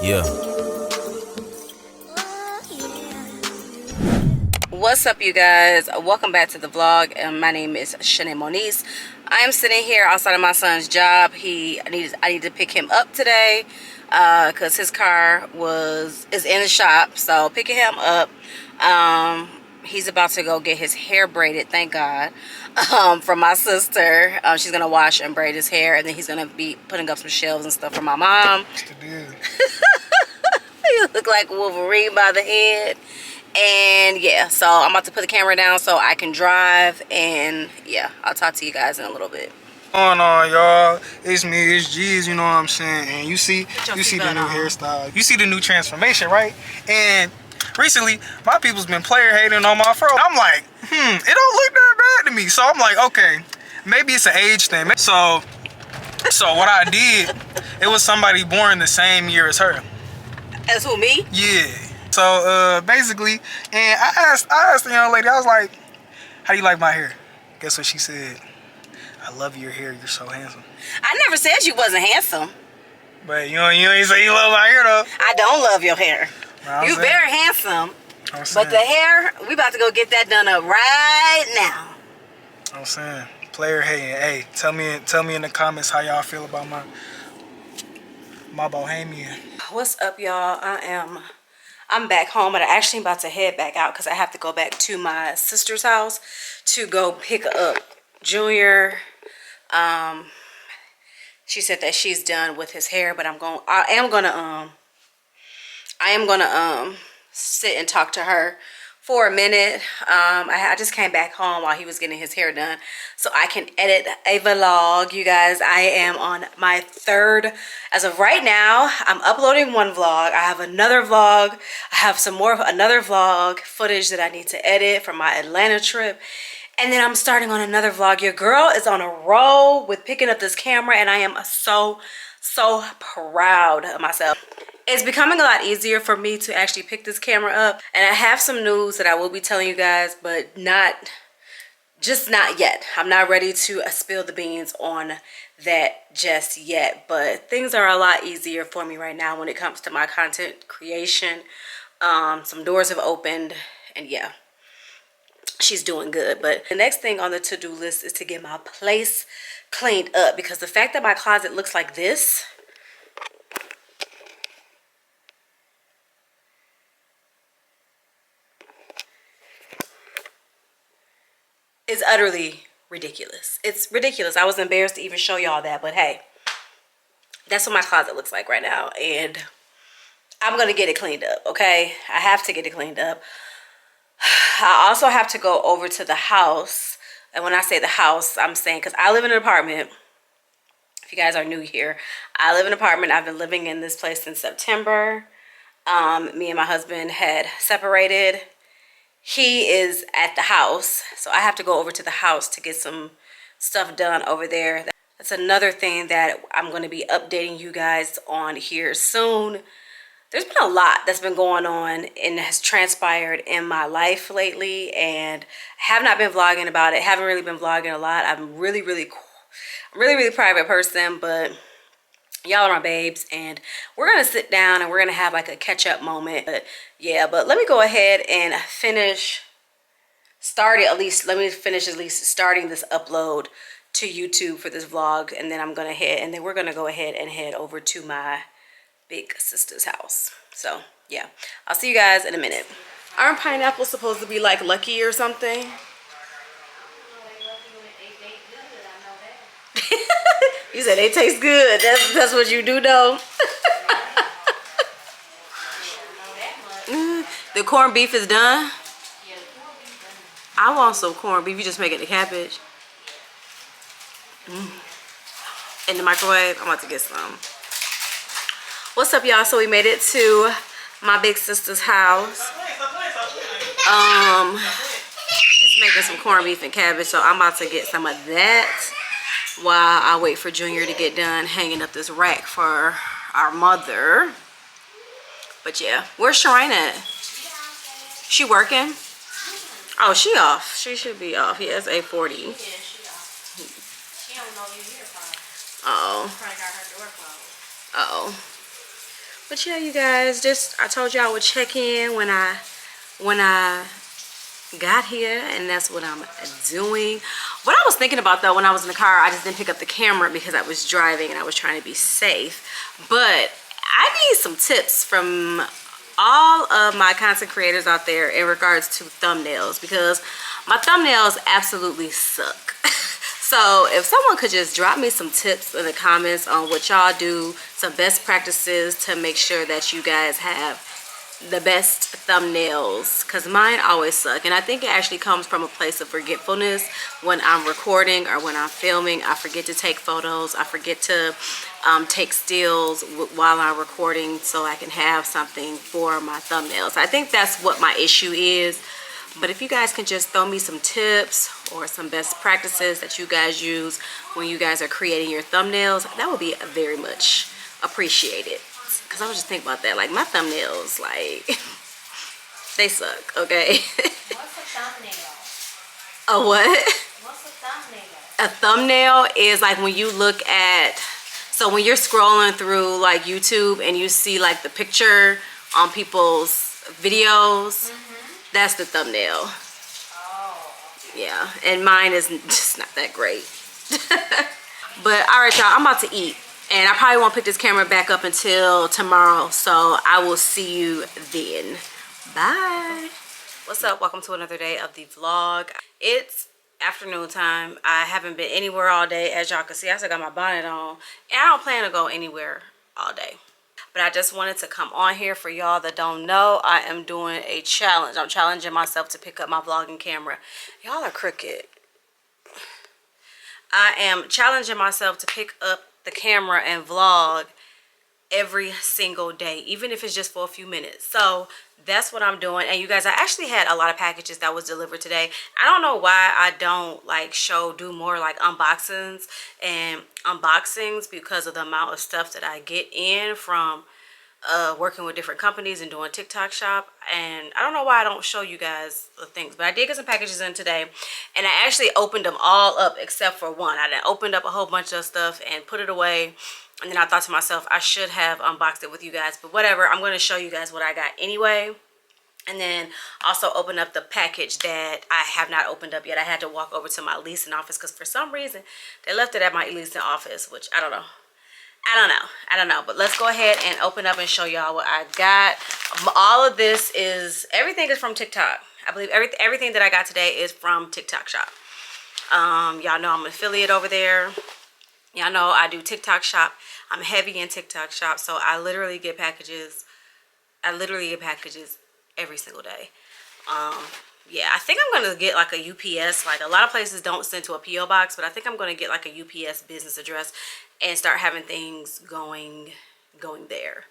Yeah. What's up, you guys? Welcome back to the vlog. My name is Shanae Moniz. I am sitting here outside of my son's job. I need to pick him up today because his car is in the shop. So picking him up. He's about to go get his hair braided, thank God, from my sister. She's gonna wash and braid his hair, and then he's gonna be putting up some shelves and stuff for my mom. You look like Wolverine by the head. And yeah, so I'm about to put the camera down so I can drive, and yeah, I'll talk to you guys in a little bit. Going on, y'all? It's me, it's G's, you know what I'm saying? And you see the new hairstyle, you see the new transformation, right? And recently, my people's been player hating on my fro. I'm like, it don't look that bad to me. So I'm like, okay, maybe it's an age thing. So what I did, it was somebody born the same year as her. As who, me? Yeah. So basically, and I asked the young lady, I was like, how do you like my hair? Guess what she said? I love your hair, you're so handsome. I never said you wasn't handsome. But you ain't say you love my hair though. I don't love your hair. You very handsome. But the hair, we about to go get that done up right now. I'm saying, player hating. Hey, tell me in the comments how y'all feel about my bohemian. What's up, y'all? I'm back home, but I actually about to head back out because I have to go back to my sister's house to go pick up Junior. She said that she's done with his hair, but I am gonna sit and talk to her for a minute. I just came back home while he was getting his hair done so I can edit a vlog. You guys, I am on my third. As of right now, I'm uploading one vlog. I have another vlog. I have another vlog footage that I need to edit from my Atlanta trip. And then I'm starting on another vlog. Your girl is on a roll with picking up this camera, and I am so proud of myself. It's becoming a lot easier for me to actually pick this camera up, and I have some news that I will be telling you guys, but not yet. I'm not ready to spill the beans on that just yet, but things are a lot easier for me right now when it comes to my content creation. Some doors have opened, and yeah, she's doing good. But the next thing on the to-do list is to get my place cleaned up, because the fact that my closet looks like this is utterly ridiculous. It's ridiculous. I was embarrassed to even show y'all that, but hey, that's what my closet looks like right now, and I'm gonna get it cleaned up. Okay, I have to get it cleaned up. I also have to go over to the house, and when I say the house, I'm saying, because I live in an apartment. If you guys are new here, I live in an apartment. I've been living in this place since September. Me and my husband had separated. He is at the house, so I have to go over to the house to get some stuff done over there. That's another thing that I'm going to be updating you guys on here soon. There's been a lot that's been going on and has transpired in my life lately, and I have not been vlogging about it. Haven't really been vlogging a lot. I'm really private person, but y'all are my babes, and we're gonna sit down and we're gonna have like a catch-up moment. But yeah, but let me go ahead and finish starting this upload to YouTube for this vlog, and then we're gonna go ahead and head over to my big sister's house. So yeah, I'll see you guys in a minute. Aren't pineapples supposed to be like lucky or something? You said they taste good. That's what you do though. The corned beef is done. I want some corned beef. You just making the cabbage. In the microwave. I'm about to get some. What's up, y'all? So we made it to my big sister's house. She's making some corned beef and cabbage, so I'm about to get some of that while I wait for Junior to get done hanging up this rack for our mother. But yeah, where's Sharina at? She working? Oh, she off. She should be off. Yeah, it's 8:40. Yeah, she off. She don't know you here, probably. Oh. Probably got her door closed. Oh. But yeah, you guys, I told you I would check in when I got here, and that's what I'm doing. What I was thinking about though when I was in the car, I just didn't pick up the camera because I was driving and I was trying to be safe. But I need some tips from all of my content creators out there in regards to thumbnails, because my thumbnails absolutely suck. So if someone could just drop me some tips in the comments on what y'all do, some best practices to make sure that you guys have the best thumbnails, because mine always suck. And I think it actually comes from a place of forgetfulness. When I'm recording or when I'm filming, I forget to take photos. I forget to take stills while I'm recording so I can have something for my thumbnails. I think that's what my issue is. But if you guys can just throw me some tips or some best practices that you guys use when you guys are creating your thumbnails, that would be very much appreciated. Because I was just thinking about that. Like, my thumbnails, like, they suck, okay? What's a thumbnail? A what? What's a thumbnail? A thumbnail is like when you look at, so when you're scrolling through like YouTube and you see like the picture on people's videos, that's the thumbnail. Oh. Yeah, and mine is just not that great. But all right, y'all, I'm about to eat. And I probably won't pick this camera back up until tomorrow. So I will see you then. Bye. What's up? Welcome to another day of the vlog. It's afternoon time. I haven't been anywhere all day. As y'all can see, I still got my bonnet on. And I don't plan to go anywhere all day. But I just wanted to come on here for y'all that don't know. I am doing a challenge. I'm challenging myself to pick up my vlogging camera. Y'all are crooked. I am challenging myself to pick up the camera and vlog every single day, even if it's just for a few minutes. So that's what I'm doing. And you guys, I actually had a lot of packages that was delivered today. I don't know why I don't like do more like unboxings because of the amount of stuff that I get in from working with different companies and doing TikTok shop. And I don't know why I don't show you guys the things, but I did get some packages in today, and I actually opened them all up except for one. I done opened up a whole bunch of stuff and put it away, and then I thought to myself I should have unboxed it with you guys, but whatever. I'm going to show you guys what I got anyway, and then also open up the package that I have not opened up yet. I had to walk over to my leasing office because for some reason they left it at my leasing office, which I don't know. But let's go ahead and open up and show y'all what I got. All of this is, everything is from TikTok. I believe everything that I got today is from TikTok shop. Y'all know I'm an affiliate over there. Y'all know I do TikTok shop. I'm heavy in TikTok shop, so I literally get packages. Every single day. Yeah, I think I'm gonna get like a UPS. Like, a lot of places don't send to a PO box, but I think I'm gonna get like a UPS business address and start having things going there.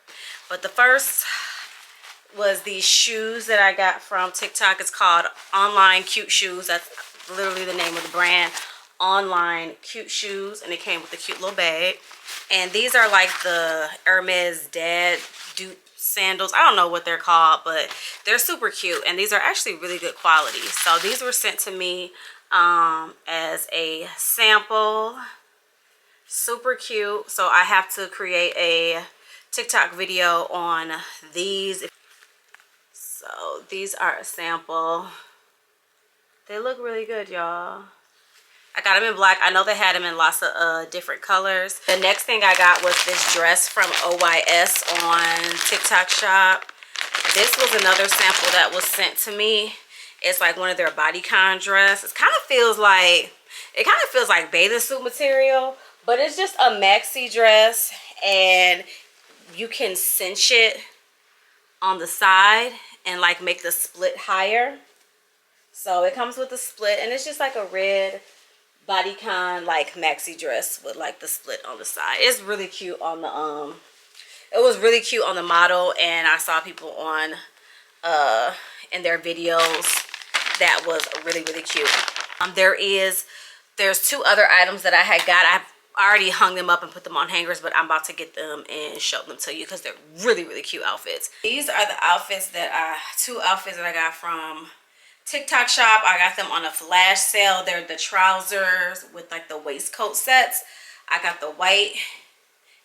But the first was these shoes that I got from TikTok. It's called Online Cute Shoes. That's literally the name of the brand. Online Cute Shoes, and it came with a cute little bag. And these are like the Hermes Dad dupe sandals. I don't know what they're called, but they're super cute, and these are actually really good quality. So these were sent to me as a sample. Super cute. So I have to create a TikTok video on these. So these are a sample. They look really good, y'all. I got them in black. I know they had them in lots of different colors. The next thing I got was this dress from OYS on TikTok shop. This was another sample that was sent to me. It's like one of their bodycon dresses. It kind of feels like bathing suit material, but it's just a maxi dress, and you can cinch it on the side and like make the split higher. So it comes with a split, and it's just like a red bodycon like maxi dress with like the split on the side. It's really cute on the it was really cute on the model, and I saw people on in their videos that was really cute. There's two other items that I had got. I've already hung them up and put them on hangers, but I'm about to get them and show them to you because they're really cute outfits. These are the two outfits that I got from TikTok shop. I got them on a flash sale. They're the trousers with like the waistcoat sets. I got the white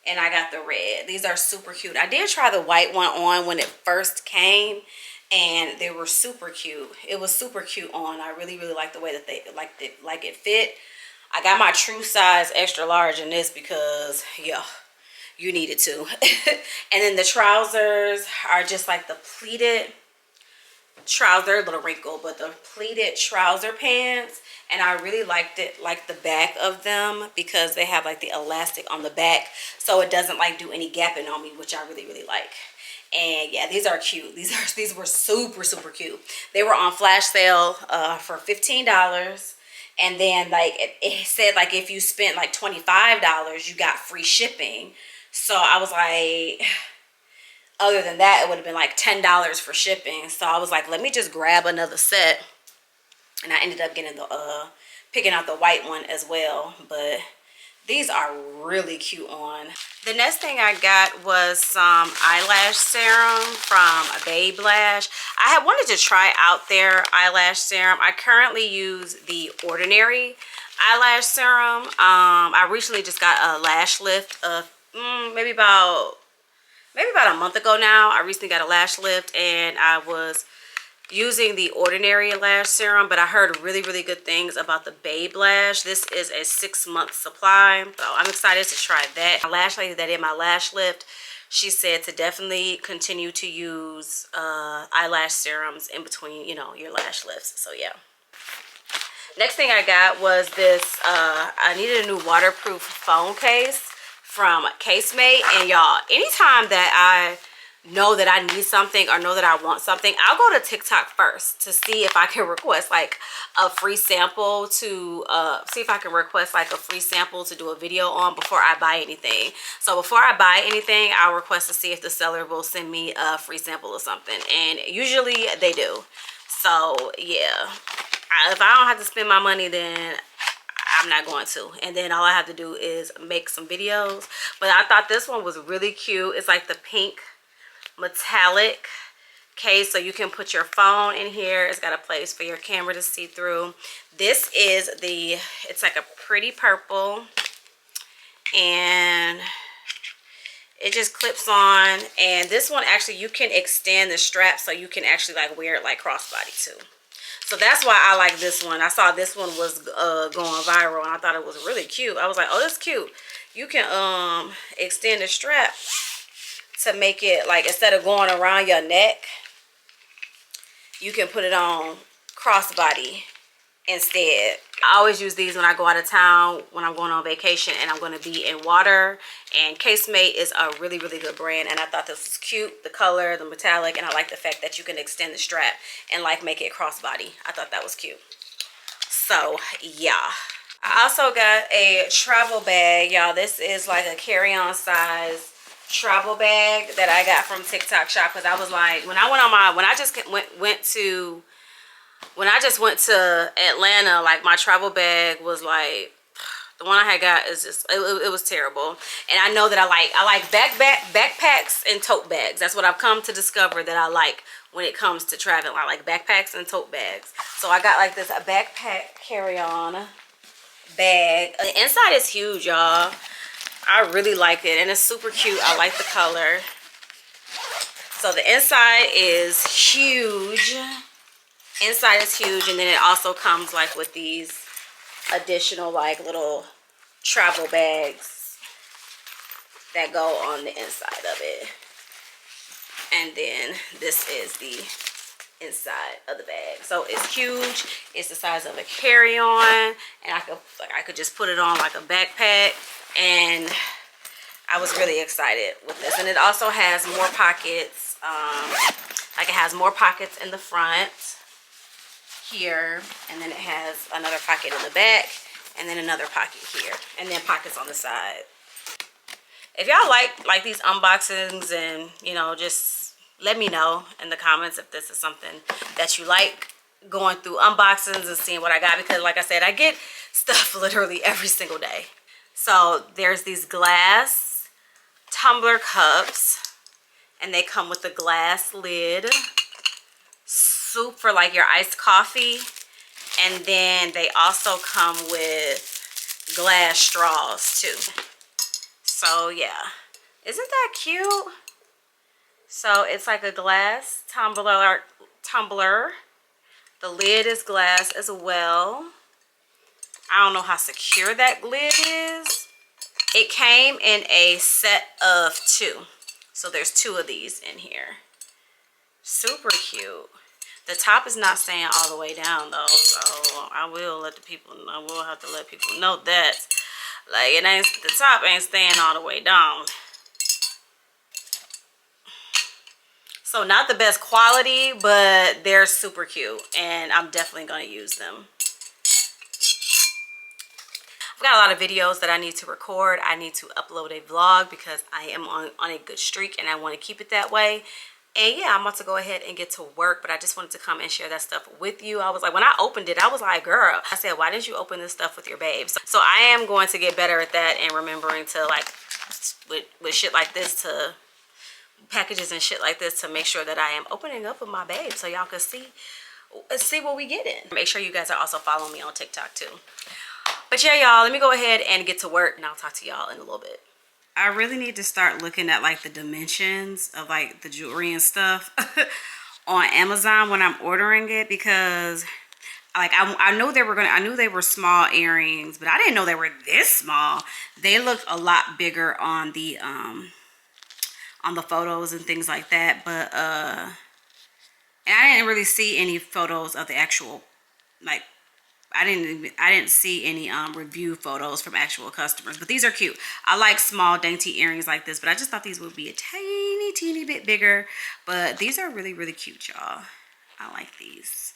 and I got the red. These are super cute. I did try the white one on when it first came, and they were super cute. It was super cute on. I really like the way that they like it fit. I got my true size extra large in this because yeah, you need it to. And then the trousers are just like the pleated trouser, they're a little wrinkled, but the pleated trouser pants. And I really liked it, like the back of them, because they have like the elastic on the back, so it doesn't like do any gapping on me, which I really like. And yeah, these are cute. These were super cute. They were on flash sale for $15. And then like it said like if you spent like $25, you got free shipping. So I was like, other than that, it would have been like $10 for shipping. So I was like, let me just grab another set. And I ended up getting the picking out the white one as well. But these are really cute on. The next thing I got was some eyelash serum from Babe Lash. I had wanted to try out their eyelash serum. I currently use the Ordinary eyelash serum. I recently just got a lash lift maybe about a month ago now. I recently got a lash lift, and I was using the Ordinary lash serum, but I heard really good things about the Babe Lash. This is a 6-month supply, so I'm excited to try that. My lash lady that did my lash lift, she said to definitely continue to use eyelash serums in between, you know, your lash lifts. So yeah. Next thing I got was this, I needed a new waterproof phone case from Casemate. And y'all, anytime that I know that I need something or know that I want something, I'll go to TikTok first to see if I can request like a free sample to do a video on before I buy anything. So before I buy anything, I'll request to see if the seller will send me a free sample or something, and usually they do. So yeah, if I don't have to spend my money, then I'm not going to. And then all I have to do is make some videos. But I thought this one was really cute. It's like the pink metallic case, so you can put your phone in here. It's got a place for your camera to see through. This is it's like a pretty purple, and it just clips on. And this one actually, you can extend the strap so you can actually like wear it like crossbody too. So that's why I like this one. I saw this one was going viral, and I thought it was really cute. I was like, oh, that's cute. You can extend the strap to make it like, instead of going around your neck, you can put it on crossbody instead. I always use these when I go out of town, when I'm going on vacation and I'm going to be in water. And Casemate is a really good brand, and I thought this was cute, the color, the metallic, and I like the fact that you can extend the strap and like make it crossbody. I thought that was cute. So yeah, I also got a travel bag, y'all. This is like a carry-on size travel bag that I got from TikTok Shop, because I was like, when I just went to Atlanta, like my travel bag was like, the one I had got is just, it was terrible. And I know that I like backpacks and tote bags. That's what I've come to discover that I like when it comes to traveling. I like backpacks and tote bags. So I got like this a backpack carry-on bag. The inside is huge, y'all. I really like it, and it's super cute. I like the color. So the inside is huge. Inside is huge, and then it also comes like with these additional like little travel bags that go on the inside of it. And then this is the inside of the bag. So it's huge. It's the size of a carry-on, and I could just put it on like a backpack. And I was really excited with this. And it also has more pockets. Like it has more pockets in the front here, and then it has another pocket in the back, and then another pocket here, and then pockets on the side. If y'all like these unboxings, and you know, just let me know in the comments if this is something that you like, going through unboxings and seeing what I got, because like I said, I get stuff literally every single day. So there's these glass tumbler cups, and they come with a glass lid. Soup for like your iced coffee. And then they also come with glass straws too. So yeah, isn't that cute? So it's like a glass tumbler. The lid is glass as well. I don't know how secure that lid is. It came in a set of 2. So there's 2 of these in here. Super cute. The top is not staying all the way down though, so I will have to let people know that. Like, the top ain't staying all the way down. So not the best quality, but they're super cute and I'm definitely gonna use them. I've got a lot of videos that I need to record. I need to upload a vlog because I am on a good streak and I want to keep it that way. And yeah, I'm about to go ahead and get to work, but I just wanted to come and share that stuff with you. I was like, when I opened it, I was like, girl, I said, why didn't you open this stuff with your babes? So I am going to get better at that and remembering to, like, with shit like this, to packages and shit like this, to make sure that I am opening up with my babes so y'all can see what we get in. Make sure you guys are also following me on TikTok too. But yeah, y'all, let me go ahead and get to work and I'll talk to y'all in a little bit. I really need to start looking at like the dimensions of like the jewelry and stuff on Amazon when I'm ordering it, because like I knew they were small earrings, but I didn't know they were this small. They looked a lot bigger on the photos and things like that, but and I didn't really see any photos of the actual, like, I didn't see any review photos from actual customers, but these are cute. I like small dainty earrings like this, but I just thought these would be a teeny bit bigger, but these are really, really cute, y'all. I like these.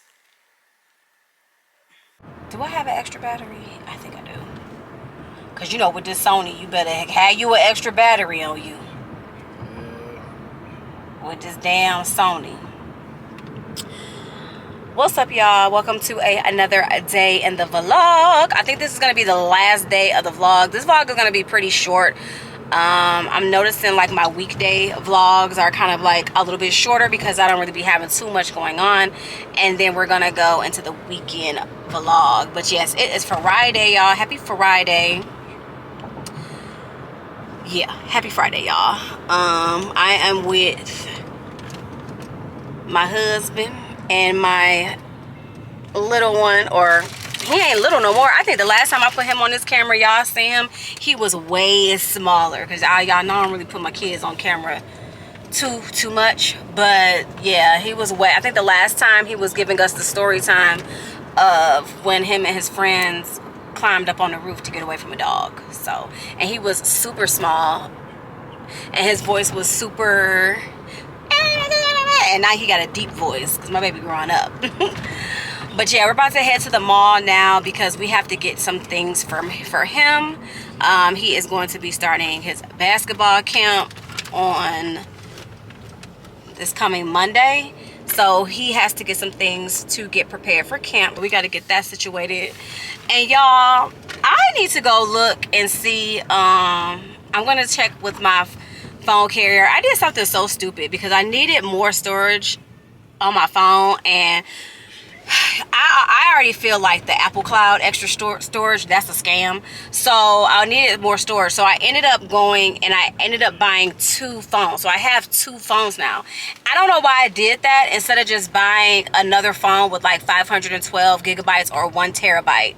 Do I have an extra battery? I think I do. Because, you know, with this Sony, you better have you an extra battery on you. With this damn Sony. What's up, y'all? Welcome to another day in the vlog. I think this is going to be the last day of the vlog. This vlog is going to be pretty short. I'm noticing like my weekday vlogs are kind of like a little bit shorter because I don't really be having too much going on. And then we're going to go into the weekend vlog. But yes, it is Friday, y'all. Happy Friday. Yeah, happy Friday, y'all. I am with my husband and my little one, or he ain't little no more. I think the last time I put him on this camera, y'all see him, he was way smaller, because y'all know I don't really put my kids on camera too much. But yeah, he was way, I think the last time he was giving us the story time of when him and his friends climbed up on the roof to get away from a dog. So, and he was super small and his voice was super, and now he got a deep voice because my baby growing up. But yeah, we're about to head to the mall now because we have to get some things for him. He is going to be starting his basketball camp on this coming Monday. So he has to get some things to get prepared for camp. We got to get that situated. And y'all, I need to go look and see. I'm going to check with my phone carrier. I did something so stupid because I needed more storage on my phone, and I already feel like the Apple Cloud extra storage, that's a scam. So I needed more storage. So I ended up going and I ended up buying 2 phones. So I have 2 phones now. I don't know why I did that instead of just buying another phone with like 512 gigabytes or 1 terabyte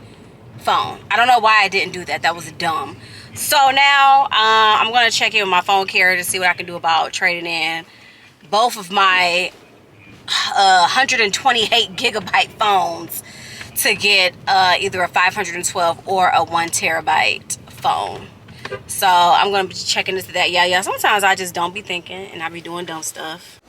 phone. I don't know why I didn't do that. That was dumb. So now I'm going to check in with my phone carrier to see what I can do about trading in both of my 128 gigabyte phones to get either a 512 or a 1 terabyte phone. So I'm going to be checking into that. Yeah. Sometimes I just don't be thinking and I be doing dumb stuff.